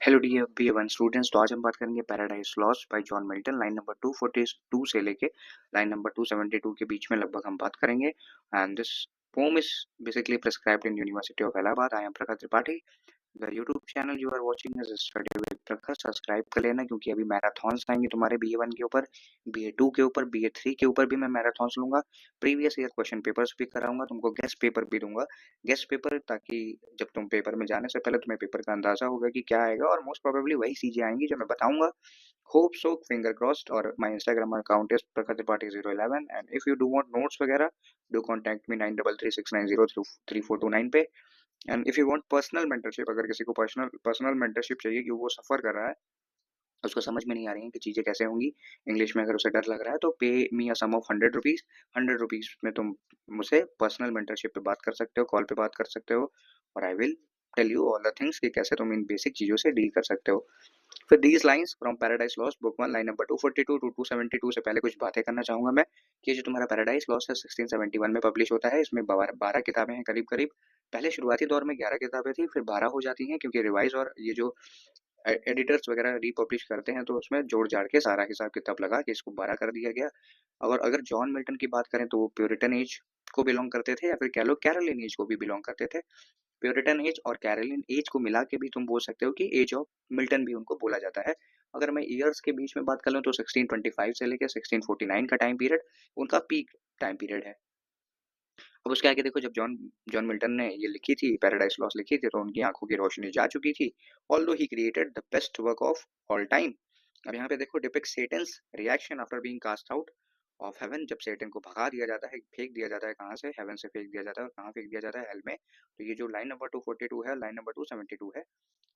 Hello D B one students. तो आज हम बात करेंगे Paradise Lost by John Milton. Line number 242 से लेके लाइन नंबर 272 के बीच में लगभग हम बात करेंगे। And this poem is basically prescribed in university of Allahabad. I am Prakhar Tripathi. The YouTube channel you are watching is study with Prakhar. Subscribe कर लेना क्योंकि अभी मैराथॉन्स आएंगे तुम्हारे BA1 के ऊपर, BA2 के ऊपर, BA3 के ऊपर भी मैं मैराथॉन्स लूंगा। प्रीवियस ईयर क्वेश्चन पेपर्स भी कराऊंगा, तुमको गेस्ट पेपर भी दूंगा। गेस्ट पेपर ताकि जब तुम पेपर में जाने से पहले तुम्हें पेपर का अंदाजा होगा कि क्या आएगा, और मोस्ट प्रोबेबली वही चीजें आएंगी जो मैं बताऊंगा। Hope so, finger crossed. और माय इंस्टाग्राम अकाउंट इज प्रखर Tripathi 011। And if you do want notes वगैरह, डू कॉन्टैक्ट मी 9336903429 पे। And if you want personal mentorship, अगर किसी को पर्सनल पर्सनल मेंटरशिप चाहिए कि वो सफर कर रहा है, उसको समझ में नहीं आ रही है कि चीजें कैसे होंगी इंग्लिश में, अगर उसे डर लग रहा है, तो पे मी अ सम ऑफ 100 रुपीज। 100 रुपीज में तुम मुझसे पर्सनल मेंटरशिप पे बात कर सकते हो, कॉल पे बात कर सकते हो, और I will tell you all the things कि कैसे तुम इन बेसिक चीजों से डील कर सकते हो। फिर these lines from Paradise Lost book 1 line number 242 to 272 से पहले कुछ बातें करना चाहूंगा मैं कि जो तुम्हारा पैराडाइज लॉस्ट है 1671 में पब्लिश होता है। इसमें 12 किताबें हैं करीब करीब। पहले शुरुआती दौर में 11 किताबें थी, फिर 12 हो जाती हैं क्योंकि रिवाइज और ये जो एडिटर्स वगैरह रीपब्लिश करते हैं तो उसमें जोड़ जाड़ के सारा हिसाब किताब लगा के इसको 12 कर दिया गया। और अगर जॉन मिल्टन की बात करें तो वो प्योरिटन एज को बिलोंग करते थे, या फिर कह लो कैरोलिन एज को भी बिलोंग करते थे। प्योरिटन एज और कैरोलिन एज को मिला के भी तुम बोल सकते हो कि एज ऑफ मिल्टन भी उनको बोला जाता है। अगर मैं ईयर्स के बीच में बात कर लूँ तो 1625 से लेकर 1649 का टाइम पीरियड उनका पीक टाइम पीरियड है। अब उसके आगे देखो, जब जॉन जॉन मिल्टन ने ये लिखी थी, पैराडाइज लॉस्ट लिखी थी, तो उनकी आंखों की रोशनी जा चुकी थी। Although he created the best work of all time. अब यहाँ पे देखो, depict Satan's reaction after being cast out of heaven. जब सेटन को भगा दिया जाता है, फेंक दिया जाता है, कहाँ से? हेवन से फेंक दिया जाता है। और कहाँ फेंक दिया जाता है? हेल में। तो ये जो लाइन नंबर 242 है, लाइन नंबर 272 है,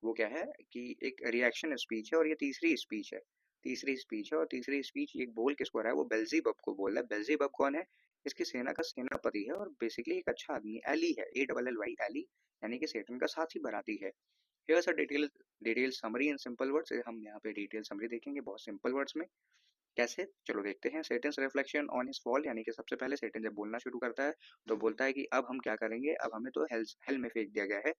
वो क्या है कि एक रिएक्शन स्पीच है, और ये तीसरी स्पीच है। तीसरी स्पीच है, और तीसरी स्पीच ये बोल किसको रहा है? वो बेल्जीबब को बोल रहा है। बेल्जीबब कौन है? इसकी सेना का सेनापति है, और बेसिकली एक अच्छा आदमी, एली है, ALLY एली, यानी कि सेटन का साथी बराती है। Here's a detail summary in simple words. हम यहाँ पे डिटेल समरी देखेंगे बहुत सिंपल वर्ड्स में। कैसे? चलो देखते हैं। Satan's reflection on his fall, यानी कि सबसे पहले सेटन जब बोलना शुरू करता है तो बोलता है कि अब हम क्या करेंगे, अब हमें तो हेल में फेंक दिया गया है।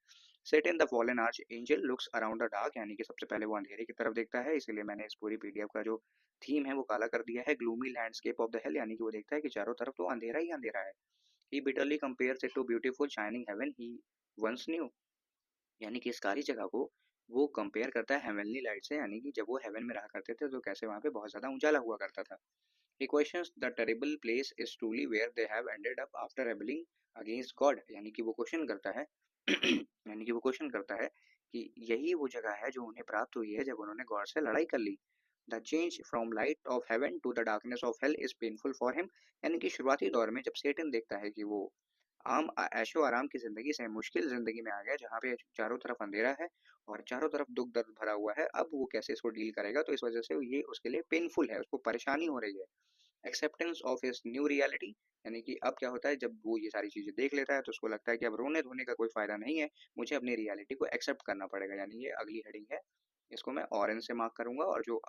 Satan the fallen archangel looks around the dark, यानी कि सबसे पहले वो अंधेरे की तरफ देखता है। इसीलिए मैंने इस पूरी PDF का जो थीम है वो काला कर दिया है। Gloomy landscape of the hell, यानी कि वो देखता है कि चारों तरफ तो अंधेरा ही अंधेरा है। He bitterly compares it to beautiful shining heaven he once knew, यानी कि इस काली जगह को वो कंपेयर करता है हेवनली लाइट से, यानी कि जब वो हेवन में रहा करते थे तो कैसे वहां पे बहुत ज्यादा उजाला हुआ करता था। He questions the terrible place is truly where they have ended up after rebelling against God, यानी कि वो क्वेश्चन करता है यानी कि वो क्वेश्चन करता है कि यही वो जगह है जो उन्हें प्राप्त हुई है जब उन्होंने गॉड से लड़ाई कर ली। The change from light of heaven to the darkness of hell is painful for him, यानी कि शुरुआती दौर में जब सेटन देखता है कि वो आम ऐशो आराम की जिंदगी से मुश्किल जिंदगी में आ गया जहाँ पे चारों तरफ अंधेरा है और चारों तरफ दुख दर्द भरा हुआ है, अब वो कैसे इसको डील करेगा, तो इस वजह से ये उसके लिए पेनफुल है, उसको परेशानी हो रही है। Acceptance of his new reality, यानी कि अब क्या होता है जब वो ये सारी चीजें देख लेता है तो उसको लगता है कि अब रोने धोने का कोई फायदा नहीं है, मुझे अपनी रियलिटी को एक्सेप्ट करना पड़ेगा। यानी ये अगली हेडिंग है, इसको मैं ऑरेंज से मार्क करूंगा और जो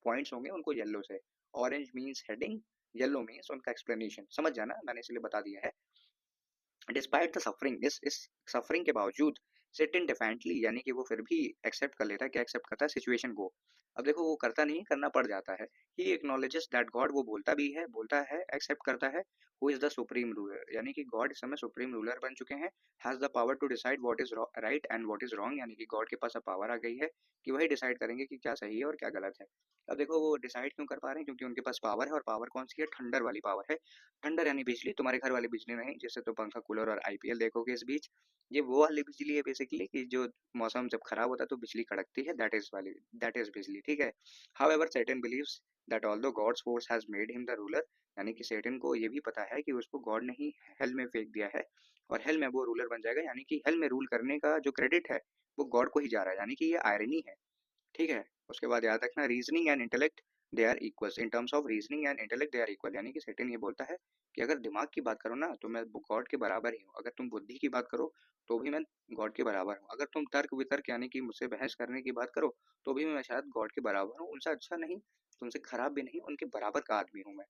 पॉइंट्स होंगे उनको येलो से। Orange means heading, yellow means उनका एक्सप्लेनेशन। समझ जाना, मैंने इसलिए बता दिया है। डिस्पाइट द सफरिंग, इस सफरिंग के बावजूद सेटन डिफेंटली, यानी कि वो फिर भी एक्सेप्ट कर लेता है। क्या एक्सेप्ट करता है? सिचुएशन को। अब देखो, वो करता नहीं, करना पड़ जाता है। ही एक्नॉलेजेस दैट गॉड, वो बोलता भी है, बोलता है, एक्सेप्ट करता है। Who is the supreme ruler, यानी कि गॉड इस समय सुप्रीम रूलर बन चुके हैं। Has the power to decide what is right and what is wrong, यानी कि गॉड के पास अब पावर आ गई है कि वही डिसाइड करेंगे कि क्या सही है और क्या गलत है। अब देखो, वो डिसाइड क्यों कर पा रहे हैं? क्योंकि उनके पास पावर है, और पावर कौन सी है? ठंडर वाली पावर है। ठंडर यानी बिजली, तुम्हारे घर वाली बिजली नहीं जिससे तुम पंखा कूलर और IPL देखोगे इस बीच। ये वो वाली बिजली है बेसिकली कि जो मौसम जब खराब होता है तो बिजली कड़कती है, दैट इज बिजली, ठीक है। However Saturn believes that although God's force has made him the ruler, यानी कि सैटर्न को ये भी पता है कि उसको गॉड ने ही हेल में फेंक दिया है और हेल में वो रूलर बन जाएगा, यानी कि हेल में रूल करने का जो क्रेडिट है वो गॉड को ही जा रहा है, यानी कि ये आयरनी है, ठीक है। उसके बाद याद रखना, reasoning and intellect they are equal. In terms of reasoning and intellect they are equal, यानी कि सेटन ये बोलता है कि अगर दिमाग की बात करो ना तो मैं गॉड के बराबर ही हूँ, अगर तुम बुद्धि की बात करो तो भी मैं गॉड के बराबर हूँ, अगर तुम तर्क वितर्क यानी कि मुझसे बहस करने की बात करो तो भी मैं शायद गॉड के बराबर हूँ, उनसे अच्छा नहीं, तुमसे खराब भी नहीं, उनके बराबर का आदमी हूँ मैं।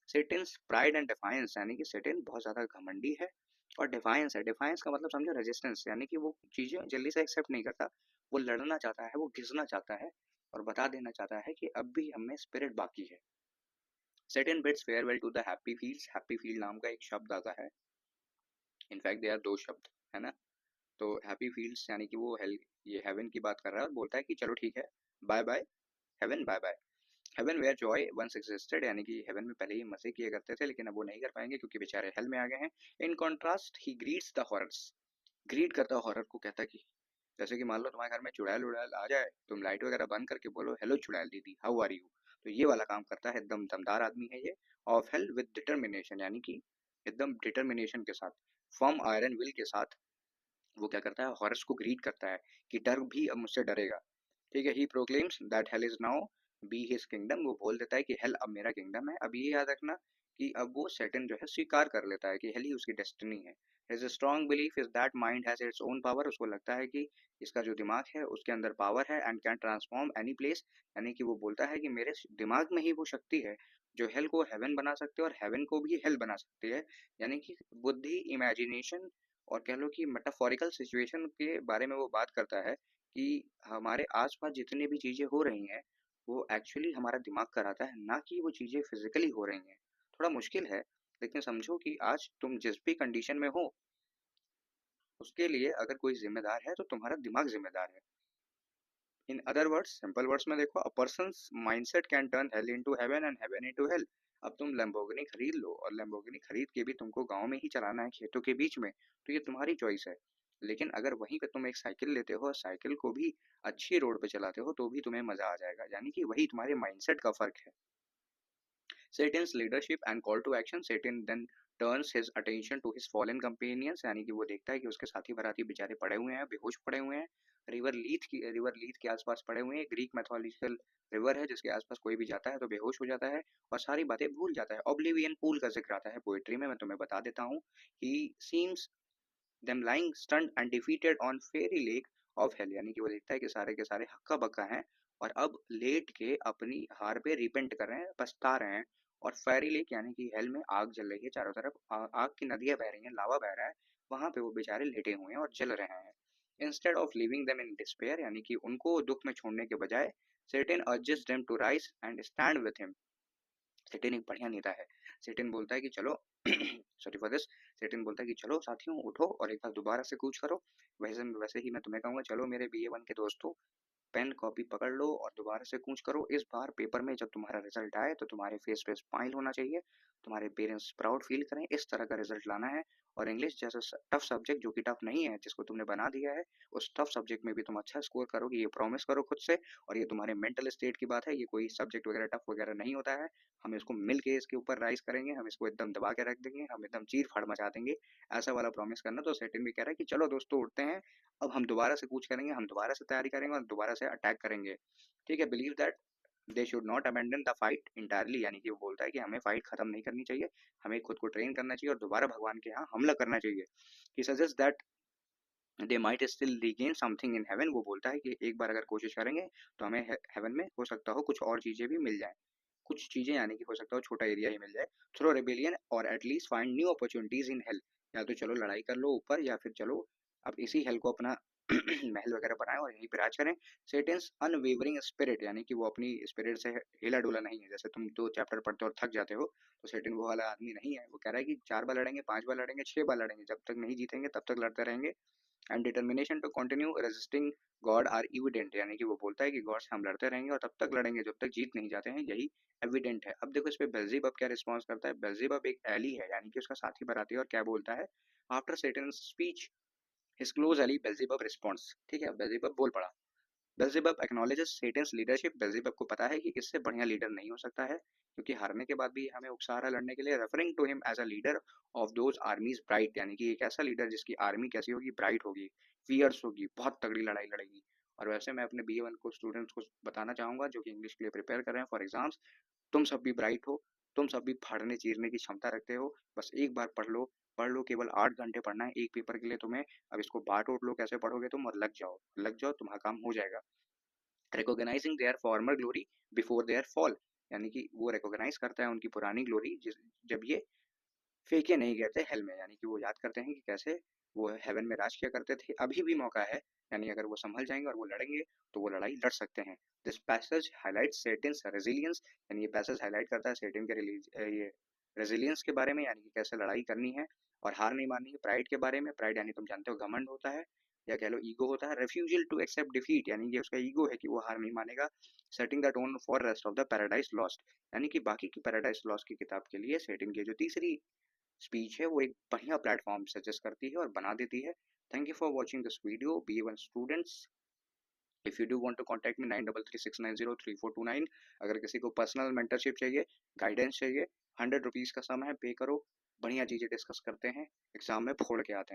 सेटिन्स प्राइड एंड डिफाइंस, यानी कि सेटिन बहुत ज्यादा घमंडी है, और डिफाइंस है, डिफाइंस का मतलब समझो रेजिस्टेंस, यानी कि वो चीजें जल्दी से एक्सेप्ट नहीं करता। वो लड़ना चाहता है, वो घिसना चाहता है और बता देना चाहता है कि अब भी हमें स्पिरिट बाकी है। Satan bids farewell to the happy fields. Happy field नाम का एक शब्द आता है, इनफैक्ट दे आर दो शब्द है ना। तो हैप्पी फील्ड्स यानी कि वो हेल ये हेवन की बात कर रहा है और बोलता है कि चलो ठीक है, bye bye heaven, bye bye heaven where joy once existed, यानी कि हेवन में पहले ही मजे किए करते थे लेकिन अब वो नहीं कर पाएंगे क्योंकि बेचारे हेल में आ गए हैं। In contrast he greets the horrors. Greet करता है हॉरर को, कहता है कि जैसे कि मान लो तुम्हारे घर में चुड़ैल उड़ैल आ जाए, तुम लाइट वगैरह बंद करके बोलो हेलो चुड़ैल दीदी हाउ आर यू, तो ये वाला काम करता है। एकदम दमदार आदमी है ये। ऑफ हेल विद डिटर्मिनेशन, यानी कि एकदम डिटर्मिनेशन के साथ, फर्म आयरन विल के साथ वो क्या करता है, हॉरस को ग्रीट करता है कि डर भी अब मुझसे डरेगा। ठीक है, he proclaims that hell is now be his kingdom. वो बोल देता है कि हेल अब मेरा किंगडम है। अब ये याद रखना कि अब वो सैटर्न जो है स्वीकार कर लेता है कि हेल ही उसकी डेस्टिनी है। His strong belief is that mind has its own power. उसको लगता है कि इसका जो दिमाग है उसके अंदर पावर है and can transform any place. यानी कि वो बोलता है कि मेरे दिमाग में ही वो शक्ति है जो हेल को हेवन बना सकती है और हेवन को भी हेल बना सकती है। यानी कि बुद्धि, इमेजिनेशन और कह लो कि मेटाफोरिकल सिचुएशन के बारे में वो बात करता है कि हमारे आसपास जितनी भी चीजें हो रही हैं वो एक्चुअली हमारा दिमाग कराता है, ना कि वो चीजें फिजिकली हो रही हैं। थोड़ा मुश्किल है लेकिन समझो कि आज तुम जिस भी कंडीशन में हो उसके लिए अगर कोई जिम्मेदार है तो तुम्हारा दिमाग जिम्मेदार है। In other words, simple words में देखो, a person's mindset can turn hell into heaven and heaven into hell. अब तुम लैम्बोर्गिनी खरीद लो और लैम्बोर्गिनी खरीद के भी तुमको गांव में ही चलाना है खेतों के बीच में, तो ये तुम्हारी चॉइस है। लेकिन अगर वहीं पे तुम एक साइकिल लेते हो और साइकिल को भी अच्छी रोड पे चलाते हो तो भी तुम्हें मजा आ जाएगा। यानी कि वही तुम्हारे माइंडसेट का फर्क है। Satan's leadership and call to action, Satan then turns his attention to his fallen companions, यानी कि वो देखता है कि उसके साथी बराती बेचारे पड़े हुए हैं, बेहोश पड़े हुए हैं, रिवर लीथ के आसपास पड़े हुए हैं। ग्रीक मैथोलॉजिकल रिवर है जिसके आसपास कोई भी जाता है तो बेहोश हो जाता है और सारी बातें भूल जाता है। ऑब्लिवियन पूल का जिक्र आता है पोएट्री में, मैं तुम्हें बता देता हूँ। ही seems them lying stunned and defeated on fairy lake of hell, यानी कि वो देखता है कि सारे के सारे हक्का बक्का हैं और अब लेट के अपनी हार पे रिपेंट कर रहे हैं, पछता रहे हैं। और फेरी लेक यानी कि हेल में आग जल रही है चारों तरफ, आग की नदियां बह रही हैं, लावा बह रहा है, वहां पे वो बेचारे लेटे हुए हैं और जल रहे हैं। Instead of living them in despair, यानी कि उनको दुख में छोड़ने के बजाय Satan urges them to rise and stand with him. Satan एक बढ़िया नेता है। सेटिन बोलता है कि चलो सॉरी फॉर दिस, सेटिन बोलता है कि चलो साथियों उठो और एक बार दोबारा से कूच करो। वैसे वैसे ही मैं तुम्हें कहूंगा, चलो मेरे BA1 के दोस्तों, पेन कॉपी पकड़ लो और दोबारा से कूच करो। इस बार पेपर में जब तुम्हारा रिजल्ट आए तो तुम्हारे फेस पे स्माइल होना चाहिए, तुम्हारे पेरेंट्स प्राउड फील करें, इस तरह का रिजल्ट लाना है। और इंग्लिश जैसा टफ सब्जेक्ट जो कि टफ नहीं है जिसको तुमने बना दिया है, उस टफ सब्जेक्ट में भी तुम अच्छा स्कोर करोगे, ये प्रॉमिस करो खुद से। और ये तुम्हारे मेंटल स्टेट की बात है, ये कोई सब्जेक्ट वगैरह टफ वगैरह नहीं होता है। हम इसको मिल के इसके ऊपर राइज करेंगे, हम इसको एकदम दबा के रख देंगे, हम एकदम चीर फाड़ मचा देंगे, ऐसा वाला प्रॉमिस करना। तो सेटिन भी कह रहा है कि चलो दोस्तों उठते हैं, अब हम दोबारा से कूच करेंगे, हम दोबारा से तैयारी करेंगे और दोबारा से अटैक करेंगे। ठीक है, believe that they should not abandon the fight entirely, यानी कि वो बोलता है कि हमें फाइट खत्म नहीं करनी चाहिए, हमें खुद को ट्रेन करना चाहिए और दोबारा भगवान के यहाँ हमला करना चाहिए। He suggest that they might still regain something in heaven. वो बोलता है कि एक बार अगर कोशिश करेंगे तो हमें हेवन में हो सकता हो कुछ और चीजें भी मिल जाएं, कुछ चीजें, यानी कि हो सकता हो छोटा एरिया ही मिल जाए। थ्रो रेबेलियन और at least find new opportunities in hell, या तो चलो लड़ाई कर लो ऊपर या फिर चलो अब इसी हेल को अपना महल वगैरह बनाए और यहीं पे राज करें। सेटेंस अनवेवरिंग स्पिरिट, यानी कि वो अपनी स्पिरिट से हिला डुला नहीं है। जैसे तुम 2 चैप्टर पढ़ते हो और थक जाते हो, तो सेटेन वो वाला आदमी नहीं है। वो कह रहा है कि 4 बार लड़ेंगे, 5 बार लड़ेंगे, 6 बार लड़ेंगे, जब तक नहीं जीतेंगे तब तक लड़ते रहेंगे। And determination to continue resisting God are evident, यानी कि वो बोलता है कि गॉड से हम लड़ते रहेंगे और तब तक लड़ेंगे जब तक जीत नहीं जाते हैं, यही एविडेंट है। अब देखो इस पे बेल्जेबब क्या रिस्पॉन्स करता है। बेल्जेबब एक एली है, यानी कि उसका साथी बराती है, और क्या बोलता है, after Satan speech his close ally Beelzebub response. ठीक है, बेल्जेबब बोल पड़ा। Beelzebub acknowledges Satan's leadership. Beelzebub को पता है कि इससे बढ़िया लीडर नहीं हो सकता है क्योंकि हारने के बाद भी हमें उकसा रहा है लड़ने के लिए। Referring to him as a leader of those armies bright, यानी कि एक ऐसा लीडर जिसकी आर्मी कैसी होगी, ब्राइट होगी, फियर्स होगी, बहुत तगड़ी लड़ाई लड़ेगी। और वैसे मैं अपने BA1 को स्टूडेंट्स को बताना चाहूंगा जो कि इंग्लिश के लिए प्रिपेयर कर रहे हैं फॉर एग्जाम्स, तुम सब भी ब्राइट हो, तुम सब भी फाड़ने चीरने की क्षमता रखते हो। बस एक बार पढ़ लो, पढ़ लो, केवल 8 घंटे पढ़ना है एक पेपर के लिए तुम्हें। अब इसको बांट उठ लो कैसे पढ़ोगे तुम, और लग जाओ, लग जाओ, तुम्हारा काम हो जाएगा। Recognizing their former glory before their fall, यानी कि वो रिकॉग्नाइज करता है उनकी पुरानी ग्लोरी जब ये फेंके नहीं गए थे हेल में, यानी कि वो याद करते हैं कि कैसे वो हेवन में राज किया करते थे, अभी भी मौका है, यानी अगर वो संभल जाएंगे और वो लड़ेंगे तो वो लड़ाई लड़ सकते हैं। दिस पैसेज हाईलाइट्स सेटिन्स रेजिलियंस, यानी ये पैसेज हाईलाइट करता है सेटिन के ये रेजिलियंस के बारे में, यानी कि कैसे लड़ाई करनी है और हार नहीं माननी है। प्राइड के बारे में, प्राइड यानी तुम जानते हो घमंड होता है या कह लो ईगो होता है। रेफ्यूजल टू एक्सेप्ट डिफीट, यानी कि उसका ईगो है कि वो हार नहीं मानेगा। Setting the tone for rest of the paradise lost, यानी कि बाकी की पैराडाइज लॉस्ट की किताब के लिए सेटिन की जो तीसरी स्पीच है वो एक बढ़िया प्लेटफॉर्म सजेस्ट करती है और बना देती है। Thank you for watching this video B1 students. If you do want to contact me 9336903429। अगर किसी को पर्सनल मेंटरशिप चाहिए, गाइडेंस चाहिए, ₹100 का समय है, पे करो, बढ़िया चीजें डिस्कस करते हैं, एग्जाम में फोड़ के आते हैं।